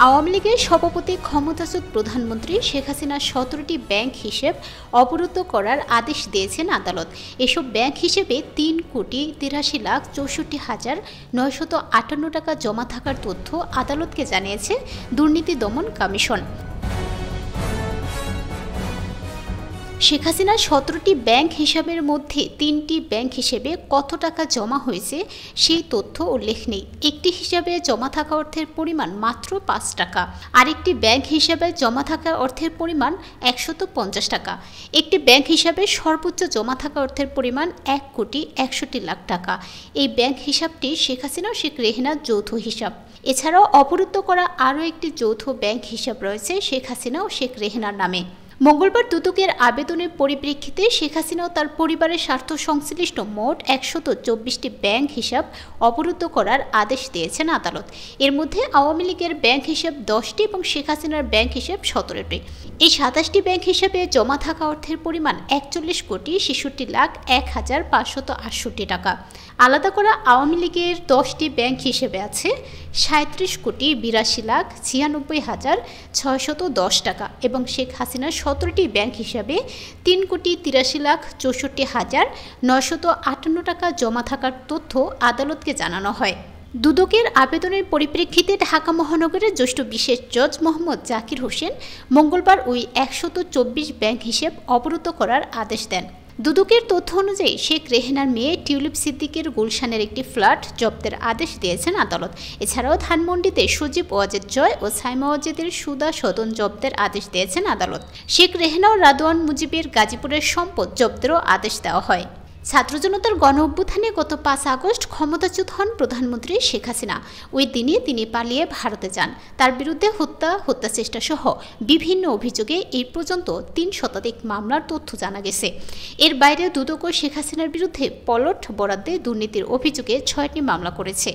আওয়ামী লীগের সভাপতি ক্ষমতাচ্যুত প্রধানমন্ত্রী শেখ হাসিনার 17টি ব্যাংক হিসেব অবরুদ্ধ করার আদেশ দিয়েছেন আদালত। এসব ব্যাংক হিসেবে 3,83,64,958 টাকা জমা থাকার তথ্য আদালতকে জানিয়েছে দুর্নীতি দমন কমিশন। শেখ হাসিনার 17টি ব্যাংক হিসাবের মধ্যে 3টি ব্যাংক হিসেবে কত টাকা জমা হয়েছে সেই তথ্য উল্লেখ নেই। একটি হিসাবে জমা থাকা অর্থের পরিমাণ মাত্র 5 টাকা, আরেকটি ব্যাংক হিসাবে জমা থাকা অর্থের পরিমাণ 150 টাকা। একটি ব্যাংক হিসাবে সর্বোচ্চ জমা থাকা অর্থের পরিমাণ 1,61,00,000 টাকা। এই ব্যাংক হিসাবটি শেখ হাসিনা ও শেখ রেহেনার যৌথ হিসাব। এছাড়াও অবরুদ্ধ করা আরও একটি যৌথ ব্যাংক হিসাব রয়েছে শেখ হাসিনা ও শেখ রেহেনার নামে। মঙ্গলবার দুদকের আবেদনের পরিপ্রেক্ষিতে শেখ হাসিনা ও তার পরিবারের স্বার্থ সংশ্লিষ্ট মোট 124টি ব্যাংক হিসাব অবরুদ্ধ করার আদেশ দিয়েছেন আদালত। এর মধ্যে আওয়ামী লীগের ব্যাংক হিসাব 10টি এবং শেখ হাসিনার ব্যাংক হিসাব 17টি। এই 27টি ব্যাংক হিসাবে জমা থাকা অর্থের পরিমাণ 41,66,01,568 টাকা। আলাদা করা আওয়ামী লীগের 10টি ব্যাংক হিসেবে আছে 37,82,96,610 টাকা এবং শেখ হাসিনার 17টি ব্যাংক হিসাবে 3,83,64,958 টাকা জমা থাকার তথ্য আদালতকে জানানো হয়। দুদকের আবেদনের পরিপ্রেক্ষিতে ঢাকা মহানগরের জ্যেষ্ঠ বিশেষ জজ মোহাম্মদ জাকির হোসেন মঙ্গলবার ওই 124 ব্যাংক হিসেব অবরুদ্ধ করার আদেশ দেন। দুদকের তথ্য অনুযায়ী শেখ রেহেনার মেয়ে টিউলিপ সিদ্দিকের গুলশানের একটি ফ্ল্যাট জব্দের আদেশ দিয়েছেন আদালত। এছাড়াও ধানমন্ডিতে সজীব ওয়াজেদ জয় ও সাইমা ওয়াজেদের সুদা সদন জব্দের আদেশ দিয়েছেন আদালত। শেখ রেহেনা ও রাদওয়ান মুজিবের গাজীপুরের সম্পদ জব্দেরও আদেশ দেওয়া হয়। ছাত্র জনতার গণ অভ্যুত্থানে গত 5 আগস্ট ক্ষমতাচ্যুত হন প্রধানমন্ত্রী শেখ হাসিনা। ওই দিনই তিনি পালিয়ে ভারতে যান। তার বিরুদ্ধে হত্যা চেষ্টা সহ বিভিন্ন অভিযোগে এই পর্যন্ত 3 শতাধিক মামলার তথ্য জানা গেছে। এর বাইরে দুদক শেখ হাসিনার বিরুদ্ধে পলট বরাদ্দে দুর্নীতির অভিযোগে 6টি মামলা করেছে।